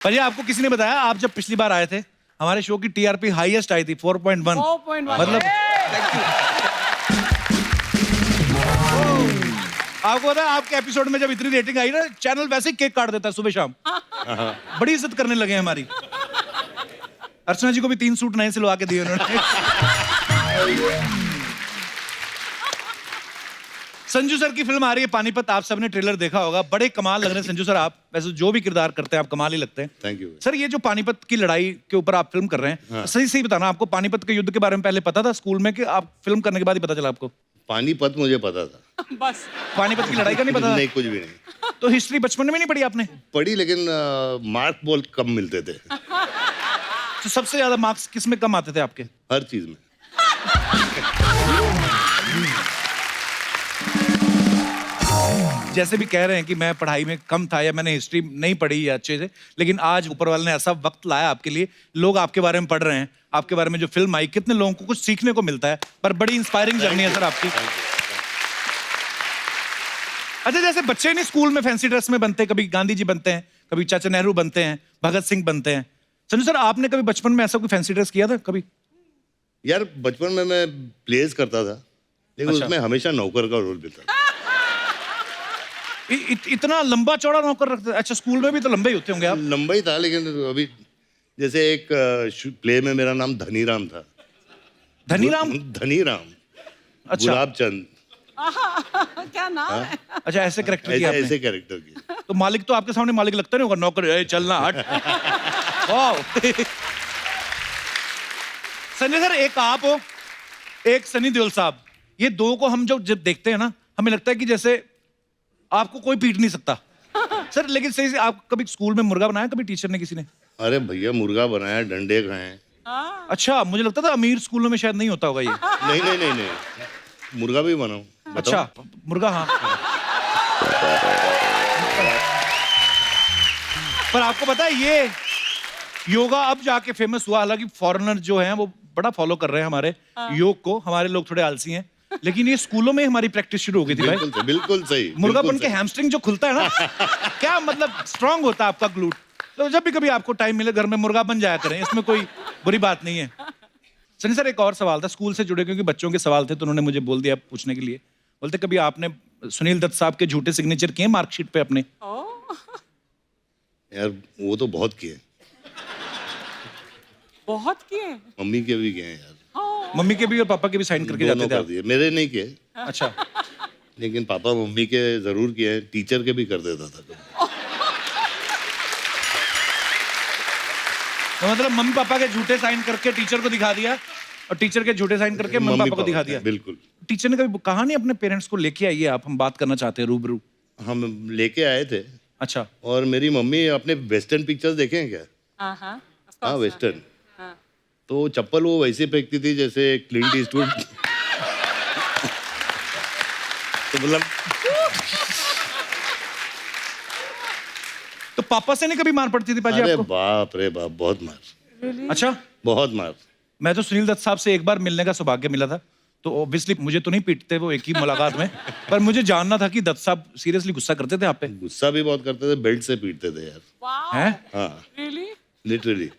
पर ये आपको किसी ने बताया, आप जब पिछली बार आए थे हमारे शो की टीआरपी हाईएस्ट आई थी 4.1 मतलब आपको पता है आपके एपिसोड में जब इतनी रेटिंग आई ना, चैनल वैसे ही केक काट देता है सुबह शाम। बड़ी इज्जत करने लगे हैं हमारी। अर्चना जी को भी 3 सूट नए सिलवा के दिए उन्होंने। संजू सर की फिल्म आ रही है पानीपत, आप सबने ट्रेलर देखा होगा, बड़े कमाल लग रहे हैं संजू सर। आप वैसे जो भी किरदार करते हैं आप कमाल ही लगते हैं। Thank you sir. ये जो पानीपत की लड़ाई के ऊपर आप फिल्म कर रहे हैं, हाँ। सही सही बताना, आपको पानीपत के युद्ध के बारे में पहले पता था स्कूल में कि आप फिल्म करने के बाद ही पता चला आपको? पानीपत मुझे पता था, बस पानीपत की लड़ाई का नहीं पता? नहीं कुछ भी नहीं तो हिस्ट्री बचपन में नहीं पढ़ी आपने? पढ़ी, लेकिन मार्क बहुत कम मिलते थे। तो सबसे ज्यादा मार्क्स किस में कम आते थे आपके? हर चीज में। जैसे भी कह रहे हैं कि मैं पढ़ाई में कम था या मैंने हिस्ट्री नहीं पढ़ी या अच्छे से, लेकिन आज ऊपर वाले ने ऐसा वक्त लाया आपके लिए, लोग आपके बारे में पढ़ रहे हैं, आपके बारे में जो फिल्म आई, कितने लोगों को कुछ सीखने को मिलता है। पर बड़ी इंस्पायरिंग जर्नी है सर आपकी। अच्छा, जैसे बच्चे नहीं स्कूल में फैंसी ड्रेस में बनते हैं, कभी गांधी जी बनते हैं, कभी चाचा नेहरू बनते हैं, भगत सिंह बनते हैं। संजू सर, आपने कभी बचपन में ऐसा कोई फैंसी ड्रेस किया था कभी? यार बचपन में मैं प्लेस करता था, लेकिन अच्छा। उसमें हमेशा नौकर का रोल मिलता था। इतना लंबा चौड़ा नौकर रखते? अच्छा, स्कूल में भी तो लंबे ही होते होंगे आप। लंबा ही था, लेकिन अभी जैसे एक प्ले में मेरा नाम धनीराम था। धनीराम? धनीराम। अच्छा। गुलाब चंद। क्या नाम है? अच्छा, ऐसे कैरेक्टर किया आपने? ऐसे कैरेक्टर की। तो मालिक तो आपके सामने मालिक लगता नहीं होगा, नौकर ए, चलना हट। वाह। संजय सर, एक आप हो, एक सनी देओल साहब, ये दो को हम जब देखते हैं ना, हमें लगता है कि जैसे आपको कोई पीट नहीं सकता। सर लेकिन सही से आप कभी स्कूल में मुर्गा बनाया कभी टीचर ने किसी ने? अरे भैया, मुर्गा बनाया, डंडे खाए। अच्छा, मुझे लगता था अमीर स्कूलों में शायद नहीं होता होगा ये। नहीं नहीं नहीं नहीं, मुर्गा भी बनाऊं। अच्छा, मुर्गा, हाँ। पर आपको पता है ये योगा अब जाके फेमस हुआ, हालांकि फॉरेनर जो हैं वो बड़ा फॉलो कर रहे हैं हमारे योग को, हमारे लोग थोड़े आलसी हैं, लेकिन ये स्कूलों में हमारी प्रैक्टिस शुरू हो गई थी भाई। बिल्कुल सही। मुर्गा बिल्कुल बन के सही। हैमस्ट्रिंग जो खुलता है ना, क्या मतलब स्ट्रांग होता है आपका ग्लूट। तो जब भी कभी आपको टाइम मिले घर में मुर्गा बन जाया करें, इसमें कोई बुरी बात नहीं है। सनी सर, एक और सवाल था स्कूल से जुड़े, क्योंकि बच्चों के सवाल थे तो उन्होंने मुझे बोल दिया पूछने के लिए। बोलते कभी आपने सुनील दत्त साहब के झूठे सिग्नेचर किए मार्कशीट पे अपने? यार वो तो बहुत किए, बहुत किए। मम्मी के भी किए हैं यार। मम्मी के भी और पापा के भी साइन करके दोनों जाते थे कर आप? दिए, मेरे नहीं किए, अच्छा। लेकिन पापा मम्मी के जरूर किए हैं, टीचर के भी कर देता था कभी। तो मतलब मम्मी पापा के झूठे साइन करके टीचर को दिखा दिया, और टीचर के झूठे साइन करके मम्मी पापा को दिखा दिया। बिल्कुल। टीचर ने कभी कहा नहीं अपने पेरेंट्स को लेके आइए आप, हम बात करना चाहते हैं रूबरू? हम लेके आए थे। अच्छा। और मेरी मम्मी अपने वेस्टर्न पिक्चर्स देखे हैं क्या? हाँ, वेस्टर्न। तो चप्पल वो वैसे फेंकती थी जैसे क्लिंट ईस्टवुड। तो मतलब तो पापा से नहीं कभी मार पड़ती थी पाजी अरे आपको? बाप रे बाप, बहुत मार। अच्छा। बहुत मार। मैं तो सुनील दत्त साहब से एक बार मिलने का सौभाग्य मिला था, तो ऑब्वियसली मुझे तो नहीं पीटते वो एक ही मुलाकात में, पर मुझे जानना था कि दत्त साहब सीरियसली गुस्सा करते थे आप पे? गुस्सा भी बहुत करते थे, बेल्ट से पीटते थे यार। हैं? हाँ, Really? लिटरली।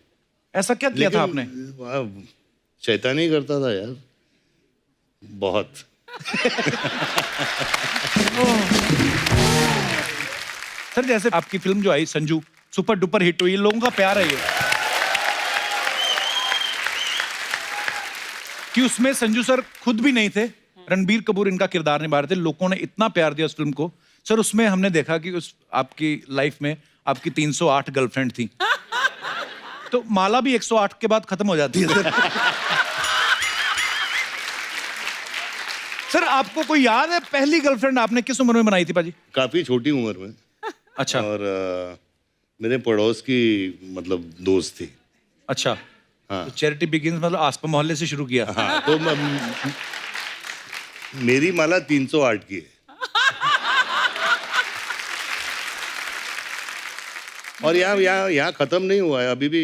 ऐसा क्या किया था आपने? शैतानी करता था यार, बहुत। सर जैसे आपकी फिल्म जो आई संजू, सुपर डुपर हिट हुई, लोगों का प्यार है ये, कि उसमें संजू सर खुद भी नहीं थे, रणबीर कपूर इनका किरदार निभा रहे थे, लोगों ने इतना प्यार दिया उस फिल्म को। सर उसमें हमने देखा कि उस आपकी लाइफ में आपकी 308 गर्लफ्रेंड थी, तो माला भी 108 के बाद खत्म हो जाती है सर। सर आपको कोई याद है पहली गर्लफ्रेंड आपने किस उम्र में बनाई थी पाजी? काफी छोटी उम्र में। अच्छा। और मेरे पड़ोस की मतलब दोस्त थी। अच्छा। हाँ। तो चैरिटी बिगिंस मतलब आसपास मोहल्ले से शुरू किया? हाँ, तो मेरी माला 308 की है। और यहाँ खत्म नहीं हुआ है, अभी भी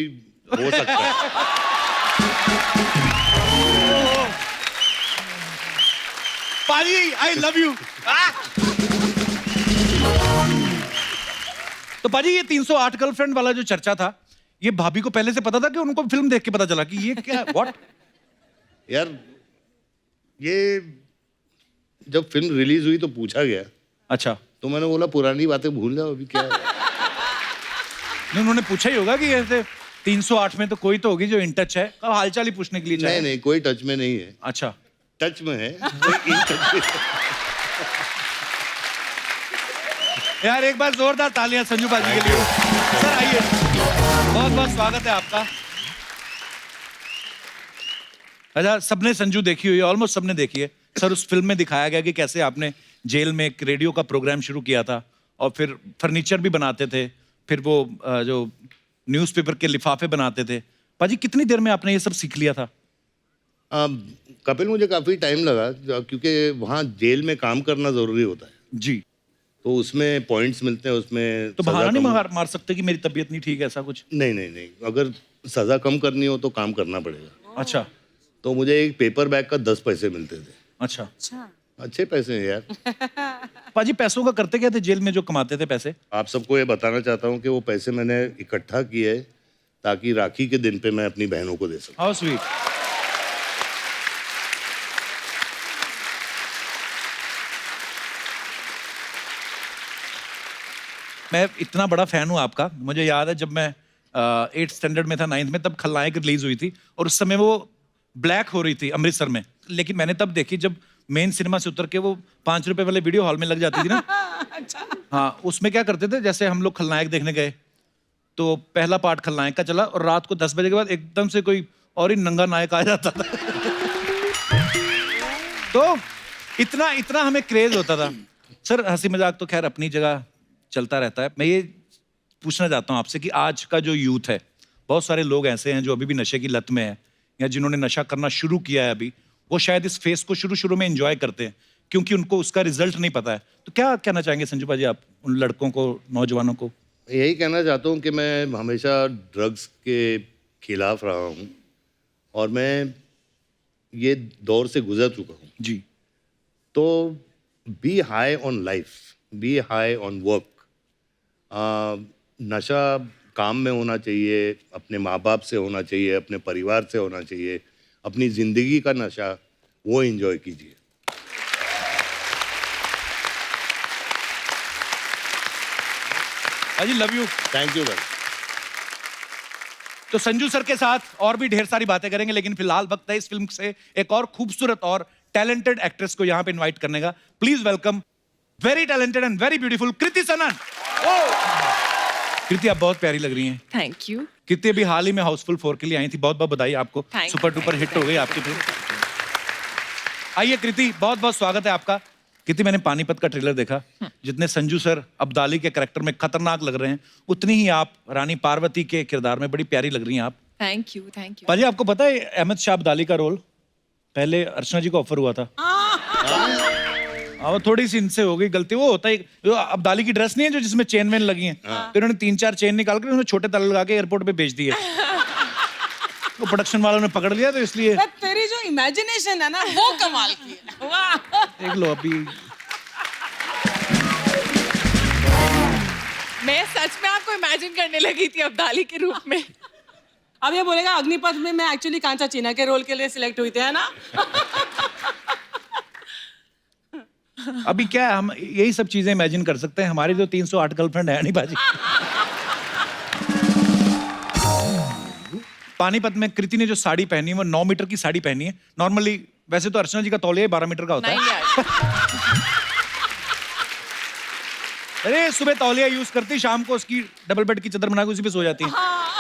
हो सकता है। पाजी, आई लव यू। तो तो पाजी ये 308 गर्लफ्रेंड वाला जो चर्चा था, ये भाभी को पहले से पता था कि उनको फिल्म देख के पता चला कि ये क्या व्हाट? यार ये जब फिल्म रिलीज हुई तो पूछा गया, अच्छा, तो मैंने बोला पुरानी बातें भूल जाओ, अभी क्या है। नहीं उन्होंने पूछा ही होगा कि ऐसे 308 में तो कोई तो होगी जो इन टच है, कब हालचाल ही पूछने के लिए नहीं नहीं, कोई टच में नहीं है। अच्छा, टच में है, कोई इन टच में। यार एक बार जोरदार तालियां संजू पाजी के लिए। सर आइए, बहुत बहुत स्वागत है आपका। अच्छा, सबने संजू देखी हुई है, ऑलमोस्ट सबने देखी है। सर उस फिल्म में दिखाया गया कि कैसे आपने जेल में एक रेडियो का प्रोग्राम शुरू किया था और फिर फर्नीचर भी बनाते थे, फिर वो जो न्यूज़पेपर के लिफाफे बनाते थे। पाजी कितनी देर में आपने ये सब सीख लिया था? कपिल मुझे काफी टाइम लगा, क्योंकि वहाँ जेल में काम करना जरूरी होता है, जी। तो उसमें पॉइंट्स मिलते हैं, उसमें तो सजा बहाना नहीं कम- मार सकते कि मेरी तबीयत नहीं ठीक है, ऐसा कुछ? नहीं नहीं नहीं, अगर सजा कम करनी हो तो काम करना पड़ेगा। अच्छा तो मुझे एक पेपर बैग का 10 पैसे मिलते थे। अच्छा। अच्छा। अच्छे पैसे हैं यार। पाजी पैसों का करते क्या थे जेल में जो कमाते थे पैसे? आप सबको ये बताना चाहता हूँ कि वो पैसे मैंने इकट्ठा किए ताकि राखी के दिन पे मैं अपनी बहनों को दे सकूं। How sweet. मैं इतना बड़ा फैन हूं आपका, मुझे याद है जब मैं 8th स्टैंडर्ड में था, 9th में, तब खलनायक रिलीज हुई थी और उस समय वो ब्लैक हो रही थी अमृतसर में, लेकिन मैंने तब देखी जब मेन सिनेमा से उतर के वो 5 रुपए वाले वीडियो हॉल में लग जाती थी ना। अच्छा। हाँ, उसमें क्या करते थे, जैसे हम लोग खलनायक देखने गए तो पहला पार्ट खलनायक का चला और रात को 10 बजे के बाद एकदम से कोई और ही नंगा नायक आ जाता था। तो इतना इतना हमें क्रेज होता था। सर हंसी मजाक तो खैर अपनी जगह चलता रहता है। मैं ये पूछना चाहता हूँ आपसे कि आज का जो यूथ है, बहुत सारे लोग ऐसे हैं जो अभी भी नशे की लत में है या जिन्होंने नशा करना शुरू किया है अभी, वो शायद इस फेस को शुरू शुरू में एंजॉय करते हैं क्योंकि उनको उसका रिजल्ट नहीं पता है। तो क्या कहना चाहेंगे संजू पाजी आप उन लड़कों को, नौजवानों को? यही कहना चाहता हूँ कि मैं हमेशा ड्रग्स के खिलाफ रहा हूँ और मैं ये दौर से गुजर चुका हूँ। जी। तो be high on life, be high on work. नशा काम में होना चाहिए, अपने माँ बाप से होना चाहिए, अपने परिवार से होना चाहिए, अपनी जिंदगी का नशा वो एंजॉय कीजिए। अजी लव यू। थैंक यू भाई। तो संजू सर के साथ और भी ढेर सारी बातें करेंगे, लेकिन फिलहाल वक्त है इस फिल्म से एक और खूबसूरत और टैलेंटेड एक्ट्रेस को यहाँ पे इनवाइट करने का। Please welcome very talented and very beautiful Kriti Sanon. Kriti आप बहुत प्यारी लग रही हैं। Thank you. कृति अभी हाल ही में हाउसफुल 4 के लिए आई थी, बहुत बहुत बधाई आपको। Thank सुपर डुपर हिट हो गई आपकी फिल्म। आइए कृति, बहुत बहुत स्वागत है आपका। कृति मैंने पानीपत का ट्रेलर देखा, जितने संजू सर अब्दाली के कैरेक्टर में खतरनाक लग रहे हैं, उतनी ही आप रानी पार्वती के किरदार में बड़ी प्यारी लग रही हैं आप। Thank you. Thank you. पाजी आपको पता है अहमद शाह अब्दाली का रोल पहले अर्चना जी को ऑफर हुआ था। वो थोड़ी सी इनसे हो गई गलती। वो होता है जो अब्दाली की ड्रेस नहीं है जो जिसमें चेन वेन लगी हैं, तो इन्होंने 3-4 चेन निकाल कर उन्होंने छोटे ताले लगा के एयरपोर्ट पे भेज दिए। तो प्रोडक्शन वालों ने पकड़ लिया, तो इसलिए बट तेरी जो इमेजिनेशन है ना वो कमाल की है। वाह। देख लो अभी। मैं सच में आपको इमेजिन करने लगी थी अब्दाली के रूप में। अब ये बोलेगा अग्निपथ में मैं एक्चुअली कांचा चीना के रोल के लिए सिलेक्ट हुई थी, है ना? अभी क्या है, हम यही सब चीजें इमेजिन कर सकते हैं। हमारी तो 308 गर्लफ्रेंड है नहीं बाजी। पानीपत में कृति ने जो साड़ी पहनी है वो 9 मीटर की साड़ी पहनी है। नॉर्मली वैसे तो अर्चना जी का तौलिया 12 मीटर का होता है। 9 यार। अरे सुबह तौलिया यूज करती, शाम को उसकी डबल बेड की चादर बना के उसी पे सो जाती है।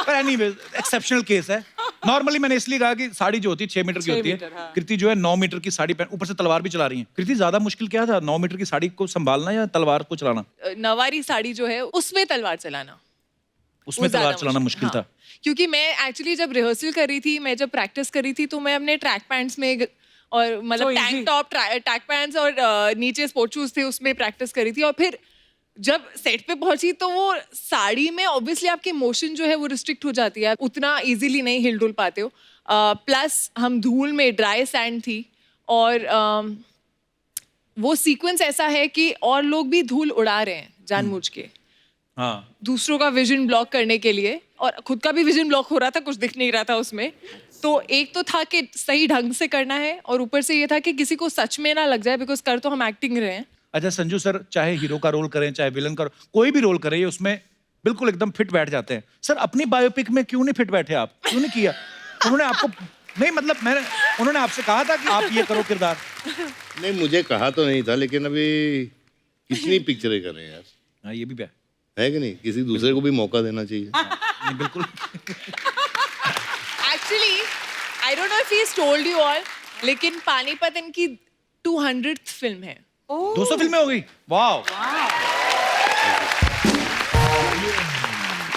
पर एनीवे एक्सेप्शनल केस है। नॉर्मली मैंने इसलिए कहा कि साड़ी जो होती है 6 मीटर की 6 होती है। मीटर, हाँ। कृति जो है 9 मीटर की साड़ी पहन, ऊपर से तलवार भी चला रही है। कृति ज्यादा मुश्किल क्या था, 9 मीटर की साड़ी को संभालना या तलवार को चलाना? नवारी साड़ी जो है उसमें तलवार चलाना। उसमें वो ज्यादा तलवार चलाना मुश्किल था। क्योंकि मैं एक्चुअली जब रिहर्सल कर रही थी, मैं जब प्रैक्टिस कर रही थी, तो मैं अपने ट्रैक पैंट्स में और मतलब So easy. Tank top, track pants और नीचे स्पोर्ट शूज थे, उसमें प्रैक्टिस करी थी। और फिर जब सेट पे पहुंची तो वो साड़ी में ऑब्वियसली आपकी मोशन जो है वो रिस्ट्रिक्ट हो जाती है, उतना इजीली नहीं हिल डुल पाते हो। प्लस हम धूल में, ड्राई सैंड थी और वो सीक्वेंस ऐसा है कि और लोग भी धूल उड़ा रहे हैं जानबूझ के। हाँ दूसरों का विजन ब्लॉक करने के लिए, और खुद का भी विजन ब्लॉक हो रहा था, कुछ दिख नहीं रहा था उसमें। तो एक तो था कि सही ढंग से करना है, और ऊपर से ये था कि किसी को सच में ना लग जाए, बिकॉज कर तो हम एक्टिंग रहे हैं। अच्छा संजू सर, चाहे हीरो का रोल करें चाहे विलन का, कोई भी रोल करें, ये उसमें बिल्कुल एकदम फिट बैठ जाते हैं। सर अपनी बायोपिक में क्यों नहीं फिट बैठे आप, क्यों नहीं किया? उन्होंने आपको नहीं, मतलब उन्होंने आपसे कहा था कि आप ये करो किरदार? नहीं, मुझे कहा तो नहीं था, लेकिन अभी कितनी पिक्चरें करें यार, हाँ ये भी है कि नहीं? किसी दूसरे को भी मौका देना चाहिए। नहीं, बिल्कुल। Actually I don't know if he told you all, लेकिन पानीपत इनकी 200th फिल्म है। 200 फिल्में हो गई, वाह।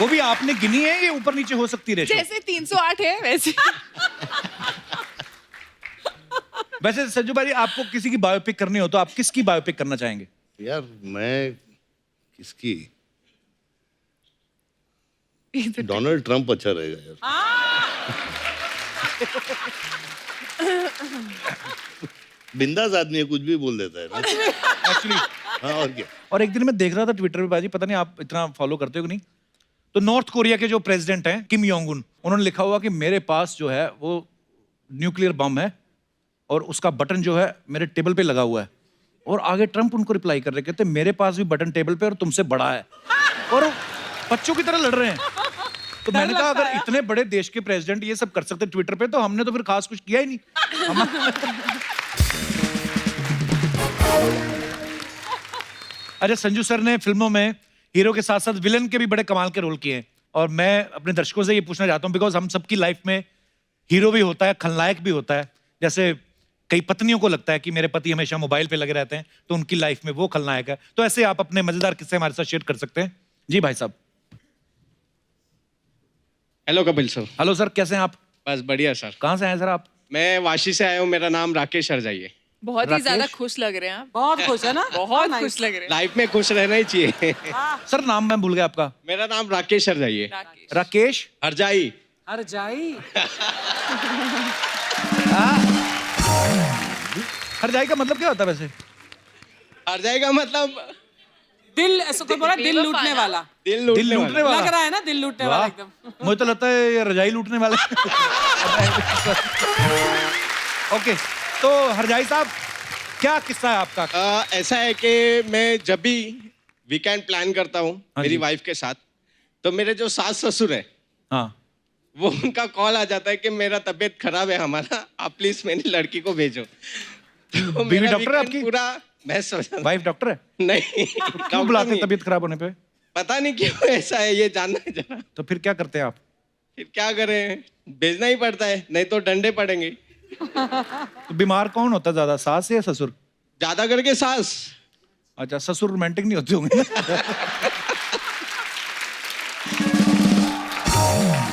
वो भी आपने गिनी है, ये ऊपर नीचे हो सकती है? जैसे 308 है वैसे। वैसे संजू भाई, आपको किसी की बायोपिक करनी हो तो आप किसकी बायोपिक करना चाहेंगे? यार मैं किसकी, डोनाल्ड ट्रंप अच्छा रहेगा यार। बिंदास आदमी है, कुछ भी बोल देता है ना। एक्चुअली हाँ, और क्या। और एक दिन मैं देख रहा था ट्विटर पे बाजी, पता नहीं आप इतना फॉलो करते हो कि नहीं, तो नॉर्थ कोरिया के जो प्रेसिडेंट हैं किम योंग उन, उन्होंने लिखा हुआ कि मेरे पास जो है वो न्यूक्लियर बम है और उसका बटन जो है मेरे टेबल पे लगा हुआ है। और आगे ट्रंप उनको रिप्लाई कर रहे, कहते मेरे पास भी बटन टेबल पे और तुमसे बड़ा है, और बच्चों की तरह लड़ रहे हैं। तो मैंने कहा अगर इतने बड़े देश के प्रेसिडेंट ये सब कर सकते ट्विटर पे, तो हमने तो फिर खास कुछ किया ही नहीं। अच्छा संजू सर ने फिल्मों में हीरो के साथ साथ विलन के भी बड़े कमाल के रोल किए हैं, और मैं अपने दर्शकों से ये पूछना चाहता हूँ, बिकॉज हम सबकी लाइफ में हीरो भी होता है, खलनायक भी होता है। जैसे कई पत्नियों को लगता है कि मेरे पति हमेशा मोबाइल पे लगे रहते हैं, तो उनकी लाइफ में वो खलनायक है। तो ऐसे आप अपने मजेदार किस्से हमारे साथ शेयर कर सकते हैं। जी भाई साहब। Hello Kapil sir. Hello sir, कैसे हैं आप? बस बढ़िया सर। कहाँ से आए सर आप? मैं वाशी से आया हूँ, मेरा नाम राकेश हरजाई है। बहुत ही राकेश? ज्यादा खुश लग रहे हैं आप। बहुत खुश है ना? बहुत खुश लग रहे हैं। लाइफ में खुश रहना ही चाहिए। सर नाम मैं भूल गया आपका। मेरा नाम राकेश हरजाई है। राकेश। राकेश हरजाई। हर जाई। हरजाई का मतलब क्या होता है वैसे? हरजाई का मतलब दिल, ऐसा कोई बोला दिल लूटने वाला। दिल दिल लूटने लूटने वाला। लग रहा है ना दिल लूटने वाला एकदम। मुझे तो लगता है ये रजाई लूटने वाले। ओके, तो हरजाई साहब क्या किस्सा है आपका? ऐसा है कि मैं जब भी वीकेंड प्लान करता हूँ हाँ मेरी जी। वाइफ के साथ, तो मेरे जो सास ससुर है हाँ, वो उनका कॉल आ जाता है कि मेरा तबीयत खराब है हमारा, आप प्लीज मेरी लड़की को भेजो। तो बीवी मेरा डॉक्टर है weekend आपकी? पूरा मैं सोचा वाइफ डॉक्टर है? नहीं। क्यों डॉक्टर बुलाते नहीं। तबीयत खराब होने पे? पता नहीं क्यों ऐसा है, ये जानना है जरा। तो फिर क्या करते हैं आप? फिर क्या करें, भेजना ही पड़ता है, नहीं तो डंडे पड़ेंगे। तो बीमार कौन होता है ज्यादा, सास या ससुर? ज्यादा करके सास। अच्छा, ससुर रोमांटिक नहीं होते होंगे।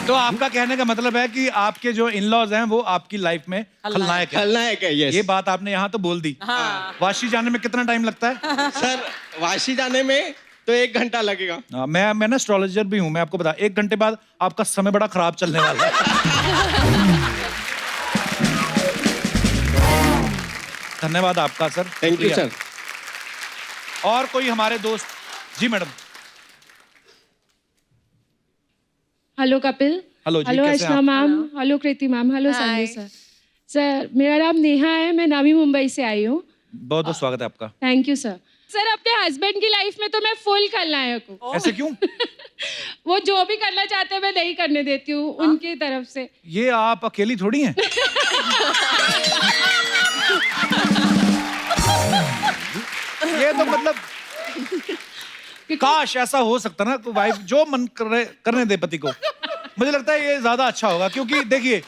तो आपका कहने का मतलब है कि आपके जो इन लॉज हैं वो आपकी लाइफ में खलनायक है। खलनायक है, यस। ये बात आपने यहाँ तो बोल दी। हाँ। वाशी जाने में कितना टाइम लगता है? सर वाशी जाने में तो 1 घंटा लगेगा। हाँ, मैं ना एस्ट्रोलॉजर भी हूँ, मैं आपको बता, 1 घंटे बाद आपका समय बड़ा खराब चलने वाला है। धन्यवाद आपका सर। थैंक यू शुक्रिया। सर। और कोई हमारे दोस्त? जी मैडम। हेलो कपिल। हेलो जी, हेलो कैसे हैं अर्चना आप? Ma'am. Hello Kriti ma'am. Hello Hi. Sanjay sir. Sir मेरा नाम नेहा है, मैं नवी मुंबई से आई हूँ। बहुत बहुत स्वागत है आपका। Thank you sir. सर अपने हस्बैंड की लाइफ में तो मैं फुल खलनायक हूँ। ऐसे क्यों? वो जो भी करना चाहते हैं मैं नहीं करने देती हूँ उनकी तरफ से। ये आप अकेली थोड़ी हैं। ये तो मतलब काश ऐसा हो सकता ना, तो वाइफ जो मन करने दे पति को। मुझे लगता है ये ज्यादा अच्छा होगा, क्योंकि देखिए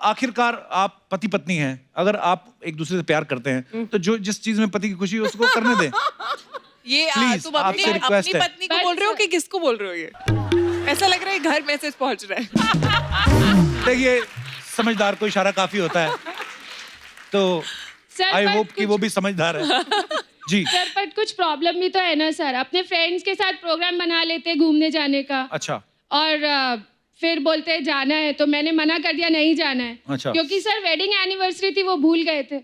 आखिरकार आप पति पत्नी हैं, अगर आप एक दूसरे से प्यार करते हैं तो जो जिस चीज में पति की खुशी है उसको करने दें। ये Please, तुम अपनी आपसे request अपनी है। पत्नी को बोल रहे हो कि किसको बोल रहे हो? ये ऐसा लग रहा है घर मैसेज पहुंच रहा है। देखिए समझदार को इशारा काफी होता है, तो सर आई पर होप कि वो भी समझदार है। जी सर पर कुछ प्रॉब्लम भी तो है ना सर। अपने फ्रेंड्स के साथ प्रोग्राम बना लेते हैं घूमने जाने का, अच्छा। और फिर बोलते हैं जाना है, तो मैंने मना कर दिया नहीं जाना है। अच्छा। क्योंकि सर वेडिंग एनिवर्सरी थी, वो भूल गए थे।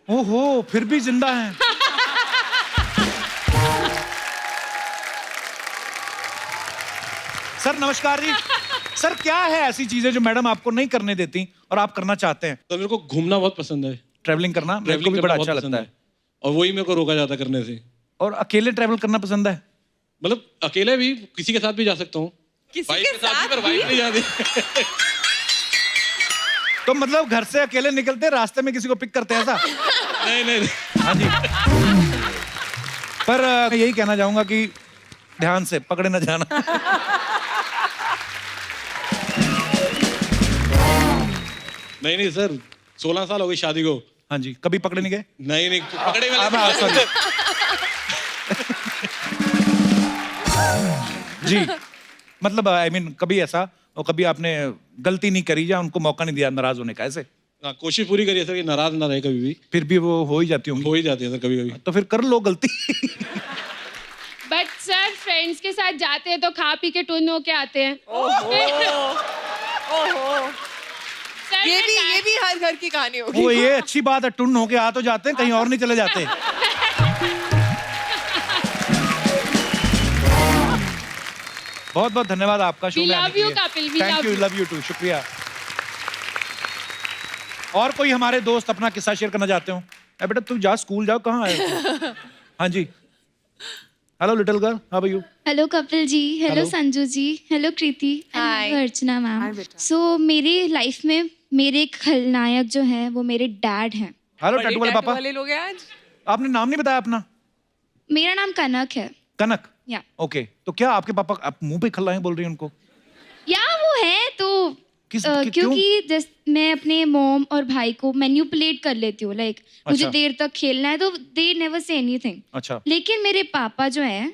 ओहो, फिर भी जिंदा हैं। सर नमस्कार जी। सर क्या है ऐसी चीजें जो मैडम आपको नहीं करने देती और आप करना चाहते हैं? तो मेरे को घूमना बहुत पसंद है, ट्रैवलिंग करना मेरे को ट्रैवलिंग भी करना बड़ा बहुत अच्छा पसंद लगता है। और वही मेरे को रोका जाता करने से। और अकेले ट्रैवल करना पसंद है? मतलब अकेले भी, किसी के साथ भी जा सकता हूँ, किसी बाइक के के साथ भी, साथ पर बाइक नहीं जाती। तो मतलब घर से अकेले निकलते रास्ते में किसी को पिक करते हैं ऐसा? नहीं नहीं नहीं। हाँ जी। पर मैं यही कहना चाहूंगा कि ध्यान से पकड़े न जाना। नहीं नहीं सर, 16 साल हो गई शादी को। हाँ जी, कभी पकड़े नहीं गए? नहीं नहीं, पकड़े अब वाले sorry। जी, मतलब आई मीन कभी ऐसा और कभी आपने गलती नहीं करी या उनको मौका नहीं दिया नाराज होने का ऐसे? हाँ, कोशिश पूरी करिए सर कि नाराज ना रहे कभी भी। फिर भी वो हो ही जाती होंगी। हो ही जाती है सर कभी कभी। तो फिर कर लो गलती। बट सर फ्रेंड्स के साथ जाते हैं तो खा पी के टुन होके आते हैं। सर, ये मैं भी हर घर की कहानी होगी। वो ये अच्छी बात है, टुन होके आ तो जाते हैं, कहीं और नहीं चले जाते। बहुत बहुत धन्यवाद आपका शो We में आने love के you, लिए। Kapil, we Thank love you, you. love you too, शुक्रिया। और कोई हमारे दोस्त अपना किस्सा शेयर करना चाहते हो? बेटा तू जा, स्कूल जाओ, कहाँ आए हो? हाँ जी। Hello little girl, how are you? Hello Kapil ji, hello Hello. Sanju ji, hello Kriti, Hi. Hello Archana ma'am. Hi, बेटा। सो मेरी लाइफ में मेरे खलनायक जो हैं वो मेरे डैड हैं। हेलो बड़े टैटू वाले टैटू पापा। वाले लोग हैं आज। आपने नाम नहीं बताया अपना? मेरा नाम कनक है। कनक। या ओके, तो क्या आपके पापा आप मुंह पे खल्लाएं बोल रही हैं उनको? या वो है तो क्यों? क्योंकि जैसे मैं अपने मॉम और भाई को मैन्युपुलेट कर लेती हूँ, लाइक मुझे अच्छा। देर तक खेलना है तो दे नेवर से एनीथिंग। अच्छा। लेकिन मेरे पापा जो हैं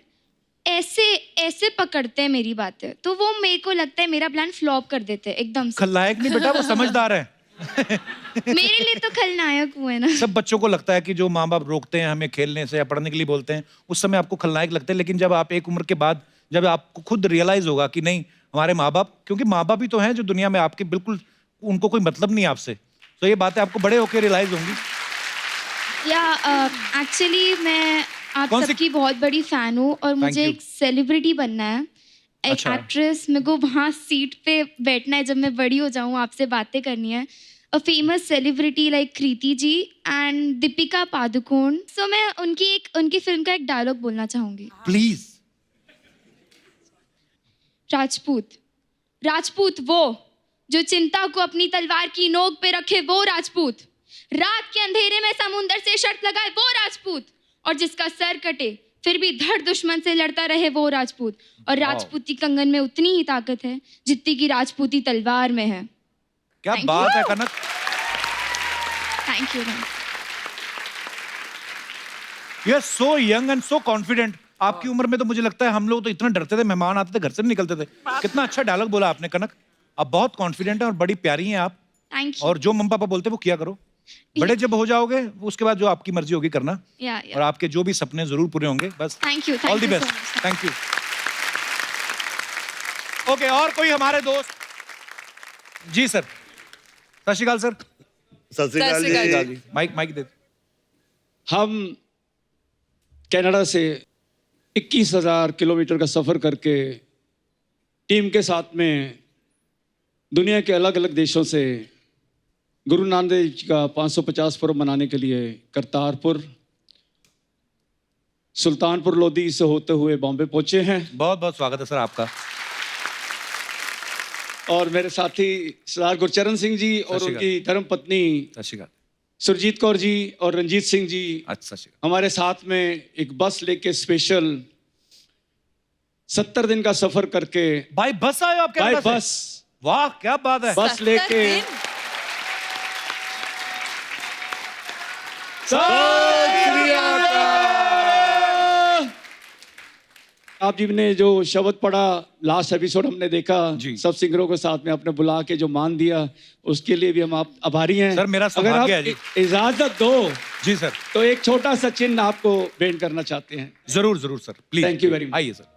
ऐसे ऐसे पकड़ते हैं मेरी बातें, तो वो मेरे को लगता है मेरा प्लान फ्लॉप कर देते हैं एकदम से। खलनायक नहीं बेटा, वो समझदार है। मेरे लिए तो खलनायक हुए ना। सब बच्चों को लगता है कि जो माँ बाप रोकते हैं हमें खेलने से या पढ़ने के लिए बोलते हैं, उस समय आपको खलनायक लगते हैं, लेकिन जब आप एक उम्र के बाद जब आपको खुद रियलाइज होगा कि नहीं हमारे माँ बाप, क्योंकि माँ बाप ही तो हैं जो दुनिया में आपके बिल्कुल उनको कोई मतलब नहीं है आपसे, तो ये बातें आपको बड़े होकर रियलाइज होंगी। या एक्चुअली मैं आप कौन सी- सबकी बहुत बड़ी फैन हूँ और मुझे you. एक सेलिब्रिटी बनना है, एक अच्छा। एक्ट्रेस। मेरे को वहाँ सीट पे बैठना है जब मैं बड़ी हो जाऊँ, आपसे बातें करनी है। A famous celebrity like Kriti ji and Deepika Padukone. So मैं उनकी फिल्म का एक डायलॉग बोलना चाहूँगी। प्लीज। राजपूत, राजपूत वो जो चिंता को अपनी तलवार की नोक पे रखे, वो राजपूत। रात के अंधेरे में समुंदर से शर्त लगाए, वो राजपूत। और जिसका सर कटे फिर भी धड़ दुश्मन से लड़ता रहे, वो राजपूत। और राजपूती कंगन में उतनी ही ताकत है जितनी की राजपूती तलवार में है। क्या Thank बात you. है Kanak. Thank you. You are so young and so confident. आपकी उम्र में तो मुझे लगता है हम लोग तो इतना डरते थे, मेहमान आते थे घर से नहीं निकलते थे। कितना अच्छा डायलॉग बोला आपने कनक। आप बहुत कॉन्फिडेंट हैं और बड़ी प्यारी हैं आप। Thank you. और जो मम्मी पापा बोलते हैं वो किया करो। बड़े जब हो जाओगे उसके बाद जो आपकी मर्जी होगी करना, और आपके जो भी सपने जरूर पूरे होंगे। बस thank you. All the best. Thank you. Okay, और कोई हमारे दोस्त? जी सर। सत श्री अकाल सर। सत श्री अकाल सत श्री अकाल जी। माइक माइक दे। हम कनाडा से 21,000 किलोमीटर का सफ़र करके टीम के साथ में दुनिया के अलग अलग देशों से गुरु नानक देव जी का 550 पर्व मनाने के लिए करतारपुर, सुल्तानपुर लोधी से होते हुए बॉम्बे पहुंचे हैं। बहुत बहुत स्वागत है सर आपका। और मेरे साथी सरदार गुरचरण सिंह जी और सत श्री उनकी धर्म पत्नी सत श्री अकाल। सुरजीत कौर जी और रंजीत सिंह जी अच्छा, सत श्री अकाल। हमारे साथ में एक बस लेके स्पेशल 70 दिन का सफर करके बाय बस आए हो आप बाय कनाडा से? बस वाह क्या बात है। बस लेके आप जी ने जो शब्द पढ़ा, लास्ट एपिसोड हमने देखा जी। सब सिंगरों को साथ में आपने बुला के जो मान दिया, उसके लिए भी हम आप आभारी हैं। सर, मेरा अगर सौभाग्य आप है जी। इजाजत दो जी सर, तो एक छोटा सा चिन्ह आपको भेंट करना चाहते हैं। जरूर जरूर sir, please. Thank you very much. आइए सर।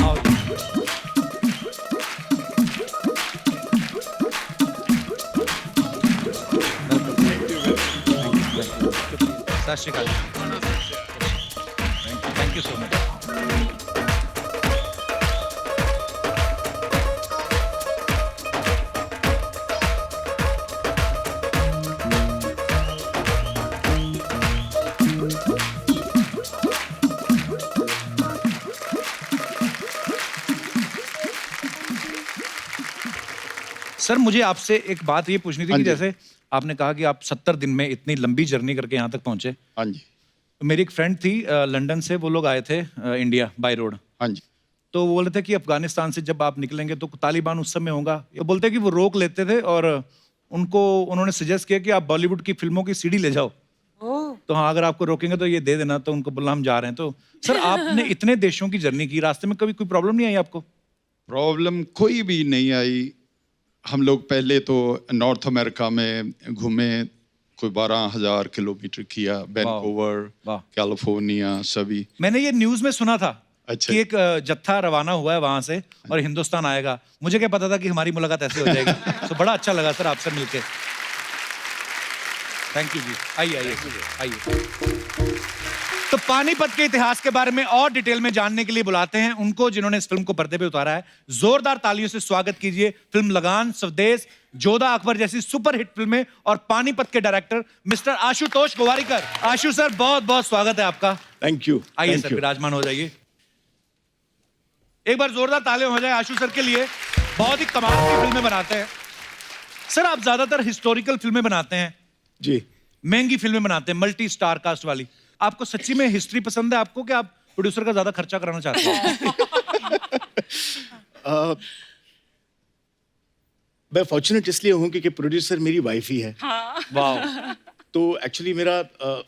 आओ जी। वेलकम सत श्री अकाल। Thank you so much. Sir मुझे आपसे एक बात ये पूछनी थी हाँ कि जी। जैसे आपने कहा कि आप 70 दिन में इतनी लंबी जर्नी करके यहाँ तक पहुंचे। हाँ जी। तो मेरी एक फ्रेंड थी लंदन से, वो लोग आए थे इंडिया बाय रोड। हाँ जी। तो वो बोल रहे थे कि अफगानिस्तान से जब आप निकलेंगे तो तालिबान उस समय होगा। ये बोलते कि वो रोक लेते थे और उन्होंने सजेस्ट किया कि आप बॉलीवुड की फिल्मों की सीडी ले जाओ। तो हाँ, अगर आपको रोकेंगे तो ये दे देना। तो उनको बोला हम जा रहे हैं। तो सर आपने इतने देशों की जर्नी की, रास्ते में कभी कोई प्रॉब्लम नहीं आई आपको? प्रॉब्लम कोई भी नहीं आई। हम लोग पहले तो नॉर्थ अमेरिका में घूमे, कोई 12,000 किलोमीटर किया, वैंकूवर, वाह। कैलिफोर्निया, सभी। मैंने ये न्यूज में सुना था अच्छा। कि एक जत्था रवाना हुआ है वहां से और हिंदुस्तान आएगा। मुझे क्या पता था कि हमारी मुलाकात ऐसे हो जाएगी। तो बड़ा अच्छा लगा सर आपसे मिलके। थैंक यू जी। आइए आइए। तो पानीपत के इतिहास के बारे में और डिटेल में जानने के लिए बुलाते हैं उनको जिन्होंने इस फिल्म को पर्दे पे उतारा है। जोरदार तालियों से स्वागत कीजिए फिल्म लगान, स्वदेश, जोधा अकबर जैसी सुपरहिट फिल्में और पानीपत के डायरेक्टर मिस्टर आशुतोष गोवारिकर। आशु सर बहुत बहुत स्वागत है आपका। Thank you. आइए सर, विराजमान हो जाइए। एक बार जोरदार तालियां हो जाए आशु सर के लिए। बहुत ही कमाल की फिल्में बनाते हैं सर। आप ज्यादातर हिस्टोरिकल फिल्में बनाते हैं जी। महंगी फिल्में बनाते हैं, मल्टी स्टार कास्ट वाली। आपको सच्ची में हिस्ट्री पसंद है आपको, कि आप प्रोड्यूसर का ज्यादा खर्चा कराना चाहते हैं? मैं फॉर्चुनेट इसलिए हूँ क्योंकि प्रोड्यूसर मेरी वाइफ ही है। वाह। तो एक्चुअली मेरा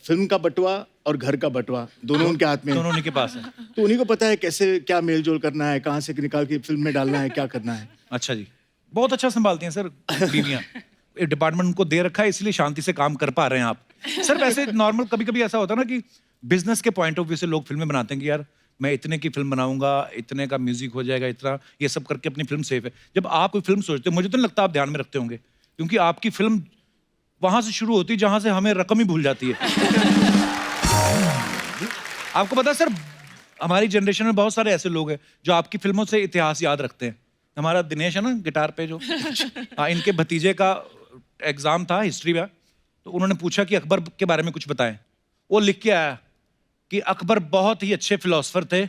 फिल्म का बटवा और घर का बटवा दोनों उनके हाथ में है। दोनों उन्हीं के पास है। तो उन्हीं को पता है कैसे क्या मेल जोल करना है, कहाँ से निकाल के फिल्म में डालना है, क्या करना है। अच्छा जी, बहुत अच्छा संभालती हैं सर बीवियां। डिपार्टमेंट उनको दे रखा है, इसलिए शांति से काम कर पा रहे हैं आप। सर वैसे नॉर्मल कभी कभी ऐसा होता है ना कि बिजनेस के पॉइंट ऑफ व्यू से लोग फिल्में बनाते हैं कि यार मैं इतने की फिल्म बनाऊंगा, इतने का म्यूजिक हो जाएगा, इतना ये सब करके अपनी फिल्म सेफ है। जब आप कोई फिल्म सोचते हैं, मुझे तो नहीं लगता आप ध्यान में रखते होंगे, क्योंकि आपकी फिल्म वहां से शुरू होती है जहां से हमें रकम ही भूल जाती है। आपको पता है सर, हमारी जनरेशन में बहुत सारे ऐसे लोग हैं जो आपकी फिल्मों से इतिहास याद रखते हैं। हमारा दिनेश है ना गिटार पे जो, हाँ, इनके भतीजे का एग्जाम था हिस्ट्री में, तो उन्होंने पूछा कि अकबर के बारे में कुछ बताएं। वो लिख के आया कि अकबर बहुत ही अच्छे फिलोसफर थे,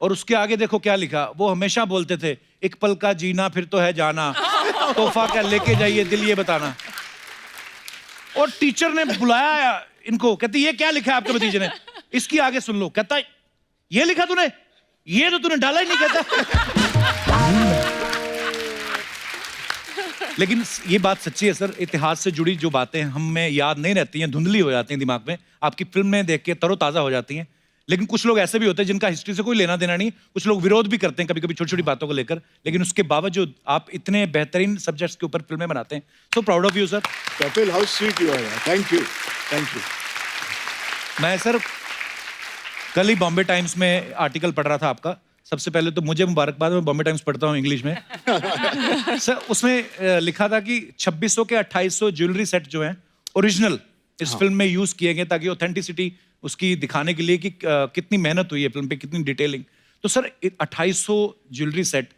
और उसके आगे देखो क्या लिखा, वो हमेशा बोलते थे एक पल का जीना फिर तो है जाना, तोहफा क्या लेके जाइए दिल ये बताना। और टीचर ने बुलाया इनको, कहती ये क्या लिखा है आपके भतीजे ने, इसकी आगे सुन लो। कहता ये लिखा तूने, ये तो तूने डाला ही नहीं। कहता लेकिन ये बात सच्ची है सर, इतिहास से जुड़ी जो बातें हमें याद नहीं रहती हैं, धुंधली हो जाती हैं दिमाग में, आपकी फिल्में देख के तरोताजा हो जाती हैं। लेकिन कुछ लोग ऐसे भी होते हैं जिनका हिस्ट्री से कोई लेना देना नहीं, कुछ लोग विरोध भी करते हैं कभी कभी छोटी छोटी बातों को लेकर, लेकिन उसके बावजूद आप इतने बेहतरीन सब्जेक्ट्स के ऊपर फिल्में बनाते हैं। So proud of you sir. Kapil, how sweet you are. Thank you, thank you. मैं सर कल ही बॉम्बे टाइम्स में आर्टिकल पढ़ रहा था आपका। सबसे पहले तो मुझे मुबारकबाद, मैं बॉम्बे टाइम्स पढ़ता हूँ इंग्लिश में। सर उसमें लिखा था कि 2600 के 2800 ज्वेलरी सेट जो हैं ओरिजिनल इस फिल्म में यूज किए गए, ताकि ऑथेंटिसिटी उसकी दिखाने के लिए कि कितनी मेहनत हुई है फिल्म पे, कितनी डिटेलिंग। तो सर 2800 ज्वेलरी सेट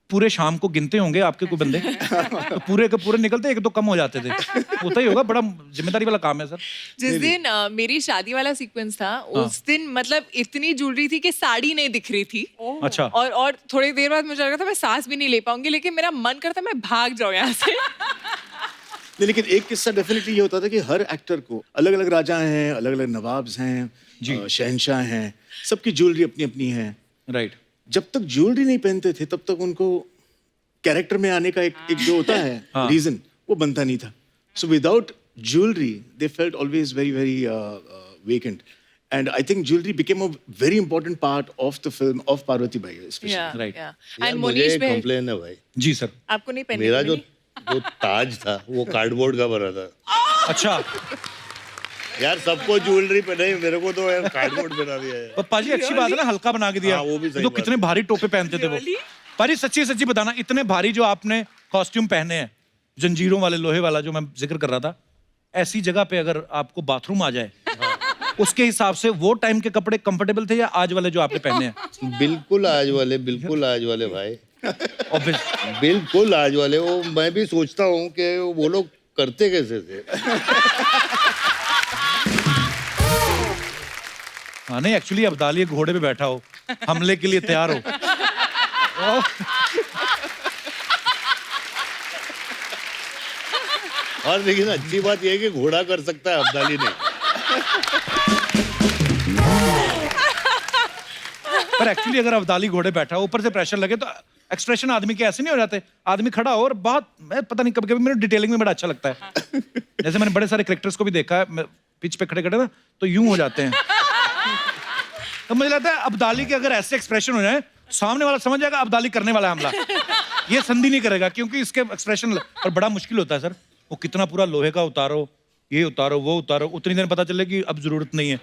पूरे शाम को गिनते होंगे आपके कोई बंदे? तो पूरे के पूरे निकलते, एक दो कम हो जाते थे, होता ही होगा, बड़ा जिम्मेदारी वाला काम है सर। जिस दिन मेरी शादी वाला सीक्वेंस था, उस दिन मतलब इतनी ज्वेलरी थी कि साड़ी नहीं दिख रही थी। अच्छा। और थोड़ी देर बाद मुझे लगा था मैं सांस भी नहीं ले पाऊंगी, लेकिन मेरा मन करता मैं भाग जाऊं यहाँ से। नहीं, लेकिन एक किस्सा डेफिनेटली ये होता था कि हर एक्टर को अलग अलग राजा हैं, अलग अलग नवाब्स हैं, शहनशाह हैं, सबकी ज्वेलरी अपनी अपनी है। राइट। जब तक ज्वेलरी नहीं पहनते थे तब तक उनको कैरेक्टर में आने का एक जो होता है रीजन, वो बनता नहीं था। So without jewellery they felt always very very vacant, and I think jewellery became a very important part of the film of Parvati by specially. Right. यार मुझे एक कंप्लेन है भाई। जी सर। आपको नहीं पहनने मेरा को जो मिली? ताज था वो कार्डबोर्ड का बना था। अच्छा। यार सबको ज्वेलरी पहनाई, मेरे को तो यार कार्डबोर्ड बना दिया है। पर पाजी अच्छी बात है ना, हल्का बना के दिया। हाँ, वो भी सही तो बात कितने भारी टोपे पहनते थे वो। पाजी सच्ची सच्ची बताना, इतने भारी जो आपने कॉस्ट्यूम पहने हैं, जंजीरों वाले, लोहे वाला जो मैं जिक्र कर रहा था, ऐसी जगह पे अगर आपको बाथरूम आ जाए, उसके हिसाब से वो टाइम के कपड़े कंफर्टेबल थे या आज वाले जो आपने पहने हैं? बिल्कुल आज वाले भाई, Obvious- बिल्कुल आज वाले। वो मैं भी सोचता हूँ कि वो लोग करते कैसे थे। हाँ नहीं, एक्चुअली अब्दाली घोड़े पे बैठा हो, हमले के लिए तैयार हो। और लेकिन अच्छी बात यह है कि घोड़ा कर सकता है अब्दाली ने। पर एक्चुअली अगर अब्दाली घोड़े बैठा हो, ऊपर से प्रेशर लगे तो एक्सप्रेशन आदमी के ऐसे नहीं हो जाते। आदमी खड़ा हो और बहुत, मैं पता नहीं, कभी कभी मेरे डिटेलिंग में बड़ा अच्छा लगता है। जैसे मैंने बड़े सारे कैरेक्टर्स को भी देखा है, पिच पे खड़े खड़े ना तो यूं हो जाते हैं। तो मुझे लगता है अब्दाली के अगर ऐसे एक्सप्रेशन हो जाए, सामने वाला समझ जाएगा अब्दाली करने वाला हमला। ये संधि नहीं करेगा क्योंकि इसके एक्सप्रेशन और बड़ा मुश्किल होता है सर। वो कितना पूरा लोहे का उतारो, ये उतारो, वो उतारो, उतनी देर पता चले कि अब जरूरत नहीं है।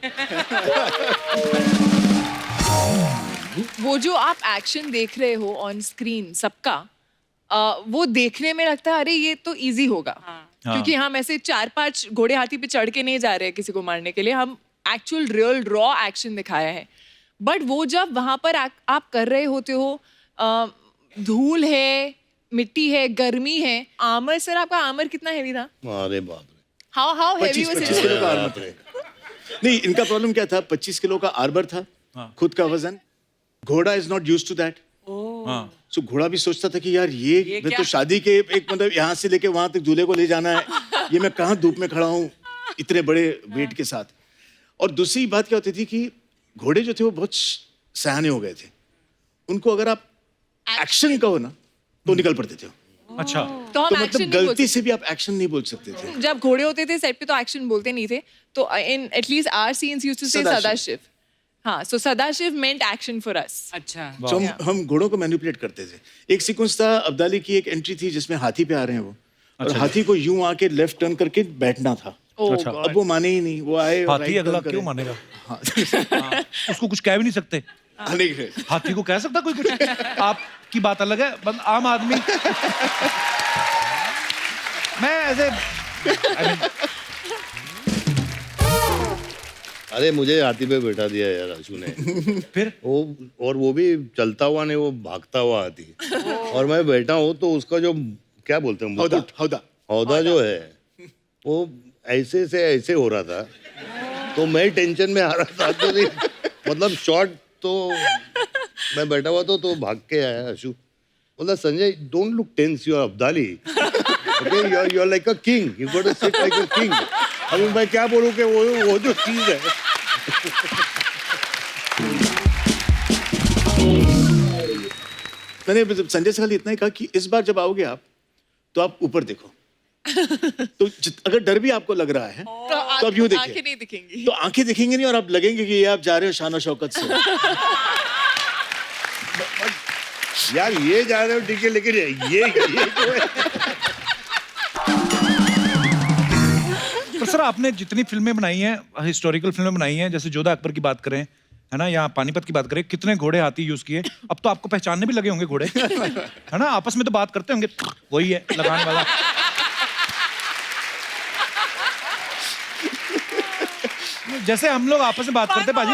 वो जो आप एक्शन देख रहे हो ऑन स्क्रीन सबका, वो देखने में लगता है अरे ये तो इजी होगा, क्योंकि हम ऐसे 4-5 घोड़े हाथी पे चढ़ के नहीं जा रहे हैं किसी को मारने के लिए। हम एक्चुअल रियल रॉ एक्शन दिखाया है। बट वो जब वहां पर आप कर रहे होते हो, धूल है, मिट्टी है, गर्मी है, आर्मर, सर आपका आर्मर कितना हैवी था? अरे बाप रे, हाउ हेवी 25 किलो का आर्मर था। नहीं, इनका प्रॉब्लम क्या था, 25 किलो का आर्मर था, खुद का वजन। घोड़ा is not used to that. So घोड़ा भी सोचता था कि यार ये मैं तो शादी के एक मतलब यहाँ से लेके वहां तक दूल्हे को ले जाना है, ये मैं कहाँ धूप में खड़ा हूँ इतने बड़े वेट के साथ। और दूसरी बात क्या होती थी कि घोड़े जो थे वो बहुत सयाने हो गए थे, उनको अगर आप एक्शन कहो ना तो निकल पड़ते थे। अच्छा, तो हम तो एक्शन मतलब गलती से भी आप एक्शन नहीं बोल सकते थे। जब घोड़े होते थे सेट पे तो एक्शन बोलते नहीं थे, तो in at least our scenes used to say Sadashiv. Sadashiv. हाँ, so Sadashiv meant action for us. अच्छा, तो हम घोड़ों को मैनिपुलेट करते थे। एक सीक्वेंस था, अब्दाली की एक एंट्री थी जिसमें हाथी पे आ रहे हैं वो, और हाथी को यूं आके लेफ्ट टर्न करके बैठना था। अच्छा। अब वो माने ही नहीं, वो आए और हाथी right अगला turn क्यों करे। मानेगा? हाँ। उसको कुछ कह भी नहीं सकते। नहीं है। हाथी को कह सकता कोई कुछ? आपकी बात अलग है, बस आम आदमी। मैं ऐसे अरे मुझे हाथी पे बैठा दिया यार आशु ने। फिर वो भी चलता हुआ नहीं, वो भागता हुआ हाथी। और मैं बैठा हूँ तो उसका जो क्या बोलते हैं हौदा, मुकुट, हौदा। हौदा जो है वो ऐसे से ऐसे हो रहा था, तो मैं टेंशन में आ रहा था। तो मतलब शॉट तो मैं बैठा हुआ तो भाग के आया आशु, बोला Sanjay don't look tense, you are Abdali, okay, you are like a king, you got to sit like a king. अभी मैं क्या बोलूं कि वो जो चीज है। मैंने संजय से खाली इतना ही कहा कि इस बार जब आओगे आप तो आप ऊपर देखो। तो अगर डर भी आपको लग रहा है तो आप यूं आंखें देखिए, नहीं दिखेंगी। तो आंखें दिखेंगी नहीं और आप लगेंगे कि ये आप जा रहे हो शान और शौकत से। यार ये जा रहे हो ठीक है, लेकिन ये जो है। पर सर आपने जितनी फिल्में बनाई हैं, हिस्टोरिकल फिल्में बनाई हैं, जैसे जोधा अकबर की बात करें, है ना, या पानीपत की बात करें, कितने घोड़े हाथी यूज किए। अब तो आपको पहचानने भी लगे होंगे घोड़े, है ना, आपस में तो बात करते होंगे, वही है लगान वाला। जैसे हम लोग आपस में बात करते पाजी।